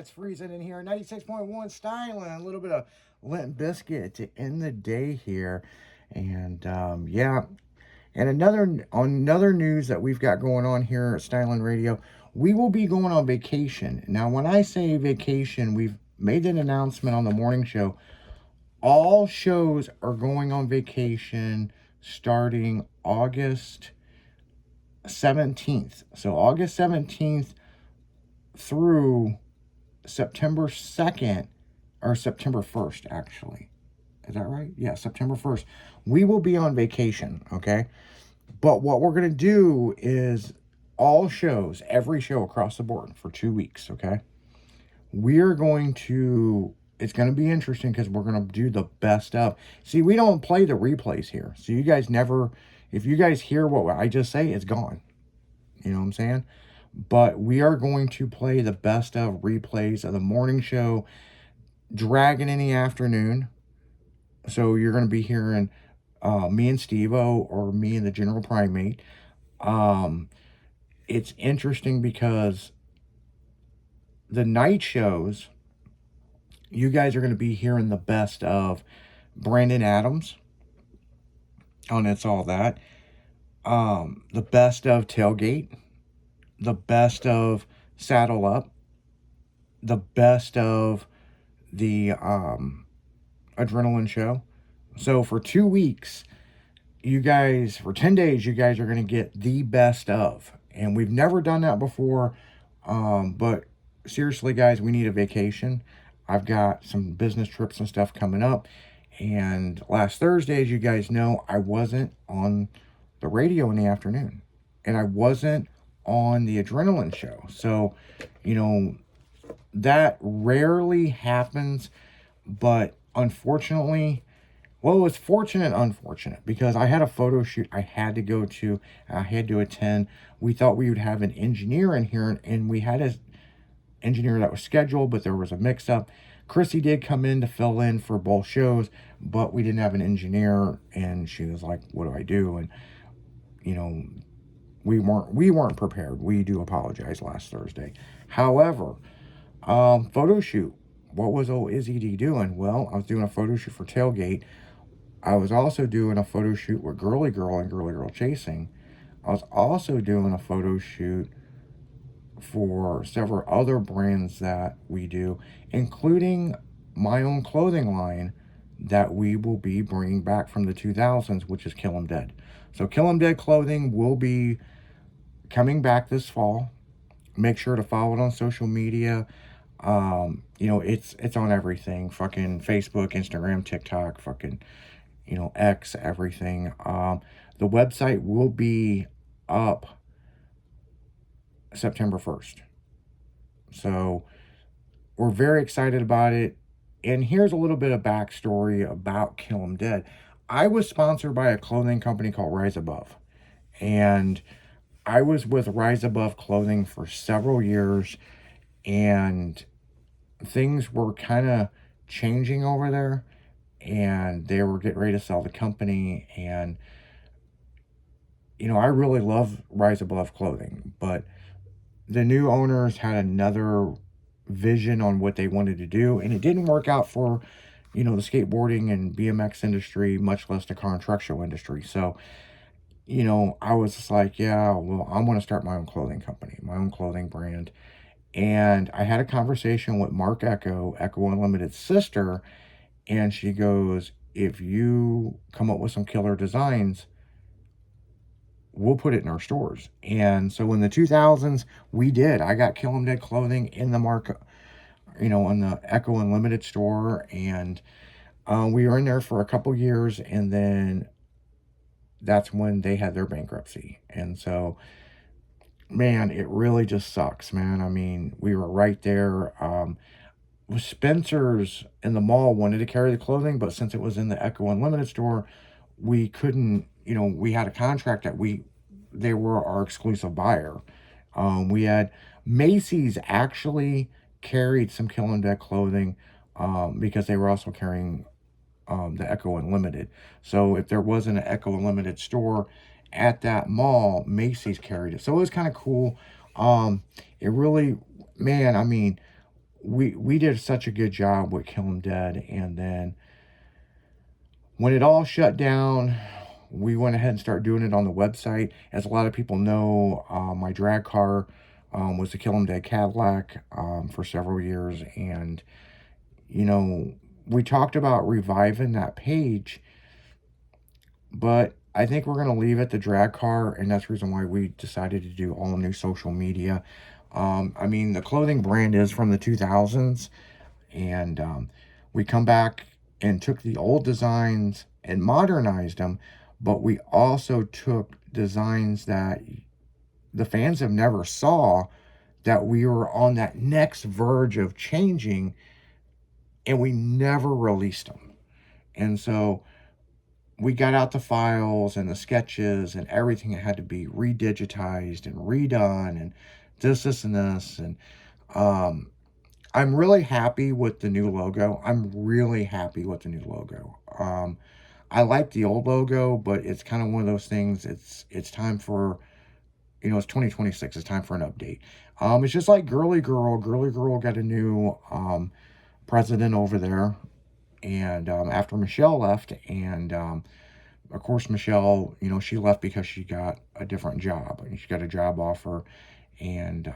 it's freezing in here. 96.1 styling. A little bit of Limp Biscuit to end the day here. And yeah. And another news that we've got going on here at Styling Radio, we will be going on vacation. Now, when I say vacation, we've made an announcement on the morning show. All shows are going on vacation starting August 17th. So August 17th through September 2nd, or September 1st, actually. Is that right? Yeah, September 1st. We will be on vacation, okay? But what we're going to do is all shows, every show across the board for 2 weeks, okay? We're going to, it's going to be interesting because we're going to do the best of. See, we don't play the replays here. So you guys never, if you guys hear what I just say, it's gone. You know what I'm saying? But we are going to play the best of replays of the morning show, Dragon in the afternoon. So you're going to be hearing me and Steve-O or me and the General Primate. It's interesting because the night shows, you guys are going to be hearing the best of Brandon Adams on It's All That. The best of Tailgate. The best of Saddle Up. The best of the Adrenaline Show. So for 2 weeks, you guys, for 10 days, you guys are going to get the best of. And we've never done that before. But seriously, guys, we need a vacation. I've got some business trips and stuff coming up. And last Thursday, as you guys know, I wasn't on the radio in the afternoon. And I wasn't on the Adrenaline Show. So, you know, that rarely happens. But unfortunately, well, it was fortunate and unfortunate because I had a photo shoot I had to go to, I had to attend. We thought we would have an engineer in here, and we had an engineer that was scheduled, but there was a mix-up. Chrissy did come in to fill in for both shows, but we didn't have an engineer, and she was like, what do I do? And, you know, we weren't prepared. We do apologize last Thursday. However, photo shoot. What was old Izzy D doing? Well, I was doing a photo shoot for Tailgate. I was also doing a photo shoot with Girly Girl and Girly Girl Chasing. I was also doing a photo shoot for several other brands that we do, including my own clothing line that we will be bringing back from the 2000s, which is Kill 'Em Dead. So Kill 'Em Dead clothing will be coming back this fall. Make sure to follow it on social media. You know, it's on everything. Fucking Facebook, Instagram, TikTok, fucking, you know, X, everything. The website will be up September 1st. So we're very excited about it. And here's a little bit of backstory about Kill 'Em Dead. I was sponsored by a clothing company called Rise Above. And I was with Rise Above Clothing for several years. And things were kind of changing over there. And they were getting ready to sell the company. And, you know, I really love Rise Above Clothing. But the new owners had another vision on what they wanted to do, and it didn't work out for, you know, the skateboarding and BMX industry, much less the car and truck show industry. So, you know, I was just like, yeah, well, I want to start my own clothing company, my own clothing brand. And I had a conversation with Mark Echo Unlimited's sister, and she goes, if you come up with some killer designs, we'll put it in our stores. And so in the 2000s, we did. I got Kill 'Em Dead clothing in the market, you know, in the Echo Unlimited store. And we were in there for a couple years. And then that's when they had their bankruptcy. And so, man, it really just sucks, man. I mean, we were right there. Spencer's in the mall wanted to carry the clothing, but since it was in the Echo Unlimited store, we couldn't, you know, we had a contract that they were our exclusive buyer. We had Macy's actually carried some Kill 'Em Dead clothing because they were also carrying the Echo Unlimited. So if there wasn't an Echo Unlimited store at that mall, Macy's carried it. So it was kind of cool. It really, man, I mean, we did such a good job with Kill 'Em Dead, and then when it all shut down, we went ahead and started doing it on the website. As a lot of people know, my drag car was the Kill 'Em Dead Cadillac for several years, and you know, we talked about reviving that page, but I think we're going to leave it the drag car, and that's the reason why we decided to do all new social media. I mean, the clothing brand is from the 2000s, and we come back and took the old designs and modernized them, but we also took designs that the fans have never saw, that we were on that next verge of changing, and we never released them. And so we got out the files and the sketches and everything that had to be redigitized and redone, and this, and this. And I'm really happy with the new logo. I'm really happy with the new logo. I like the old logo, but it's kind of one of those things. It's time for, it's 2026. It's time for an update. It's just like Girly Girl. Girly Girl got a new president over there, and after Michelle left, and of course Michelle, she left because she got a different job, and she got a job offer, and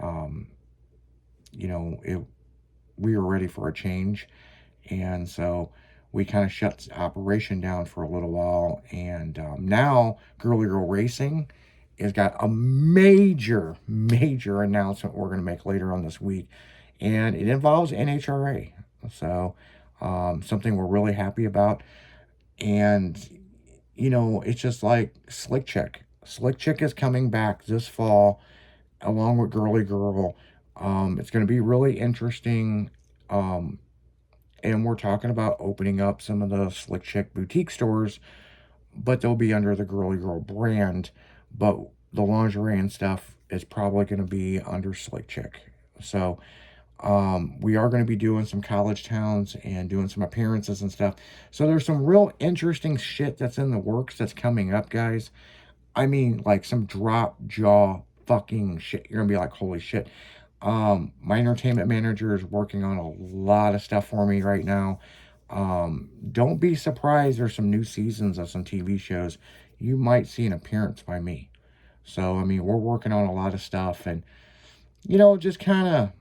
we were ready for a change, and so we kind of shut the operation down for a little while, and now Girly Girl Racing has got a major announcement we're going to make later on this week, and it involves NHRA. So something we're really happy about. And it's just like Slick Chick. Slick Chick is coming back this fall along with Girly Girl. It's going to be really interesting. And we're talking about opening up some of the Slick Chick boutique stores, but they'll be under the Girly Girl brand. But the lingerie and stuff is probably going to be under Slick Chick. So we are going to be doing some college towns and doing some appearances and stuff. So there's some real interesting shit that's in the works that's coming up, guys. I mean, like some drop jaw fucking shit. You're going to be like, holy shit. My entertainment manager is working on a lot of stuff for me right now. Don't be surprised. There's some new seasons of some TV shows. You might see an appearance by me. So, I mean, we're working on a lot of stuff, and, just kind of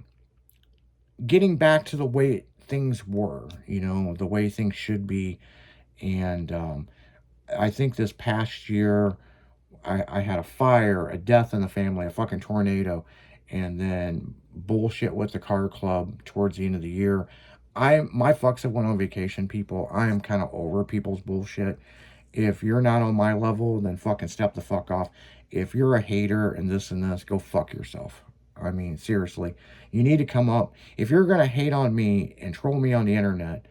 getting back to the way things were, the way things should be. And I think this past year, I had a fire, a death in the family, a fucking tornado, and then bullshit with the car club towards the end of the year. My fucks have went on vacation, people. I am kind of over people's bullshit. If you're not on my level, then fucking step the fuck off. If you're a hater and this, go fuck yourself. I mean, seriously, you need to come up. If you're going to hate on me and troll me on the internet,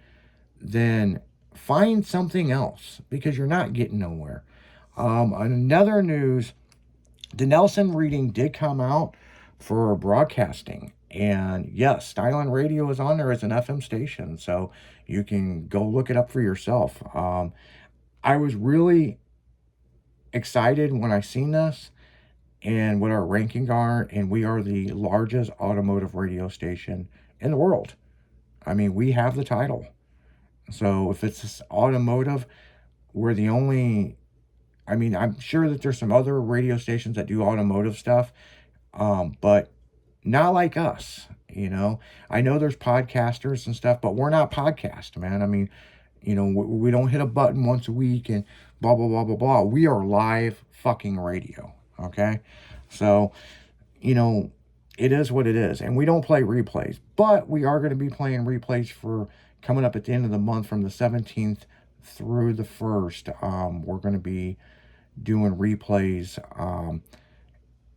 then find something else, because you're not getting nowhere. Another news, the Nelson reading did come out for broadcasting. And yes, Styline Radio is on there as an FM station, so you can go look it up for yourself. I was really excited when I seen this and what our ranking are, and we are the largest automotive radio station in the world. I mean, we have the title. So if it's automotive, we're the only. I mean, I'm sure that there's some other radio stations that do automotive stuff, but not like us, I know there's podcasters and stuff, but we're not podcast, man. I mean, we don't hit a button once a week and blah, blah, blah, blah, blah. We are live fucking radio, okay? So, it is what it is. And we don't play replays, but we are going to be playing replays for coming up at the end of the month from the 17th through the 1st. We're going to be doing replays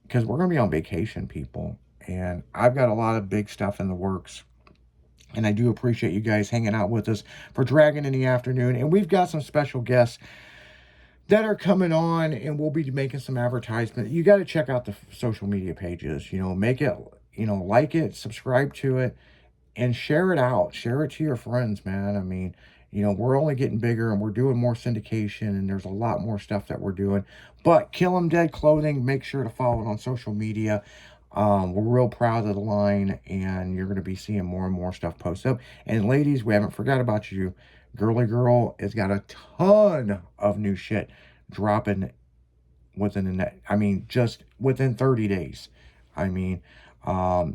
because we're going to be on vacation, people. And I've got a lot of big stuff in the works. And I do appreciate you guys hanging out with us for Dragon in the Afternoon. And we've got some special guests that are coming on, and we'll be making some advertisement. You got to check out the social media pages. Make it, like it, subscribe to it, and share it out. Share it to your friends, man. I mean, we're only getting bigger, and we're doing more syndication, and there's a lot more stuff that we're doing. But Kill 'Em Dead Clothing, make sure to follow it on social media. We're real proud of the line, and you're going to be seeing more and more stuff posted up. And ladies, we haven't forgot about you. Girly Girl has got a ton of new shit dropping within the net. I mean, just within 30 days. I mean,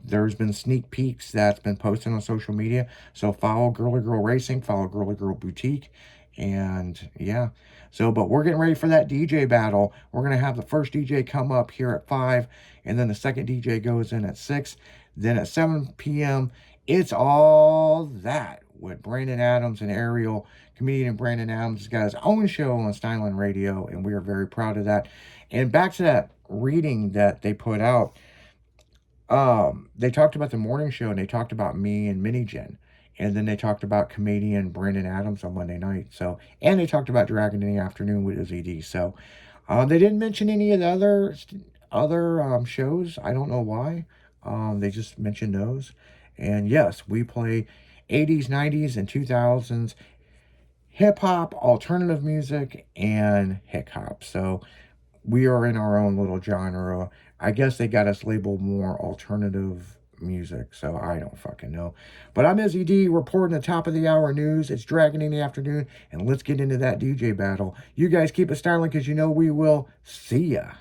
there's been sneak peeks that's been posted on social media. So follow Girly Girl Racing, follow Girly Girl Boutique, and yeah. So, but we're getting ready for that DJ battle. We're gonna have the first DJ come up here at 5, and then the second DJ goes in at 6. Then at 7 p.m., it's all that with Brandon Adams and Ariel. Comedian Brandon Adams has got his own show on Styling Radio, and we are very proud of that. And back to that reading that they put out, they talked about the morning show, and they talked about me and Minigen. And then they talked about comedian Brandon Adams on Monday night. So, and they talked about Dragon in the Afternoon with ZD. So, they didn't mention any of the other shows. I don't know why. They just mentioned those. And yes, we play 80s, 90s, and 2000s hip hop, alternative music, and hip hop. So we are in our own little genre. I guess they got us labeled more alternative music, so I don't fucking know. But I'm Izzy D reporting the top of the hour news. It's Dragon in the Afternoon, and let's get into that DJ battle. You guys keep it styling, because you know we will. See ya.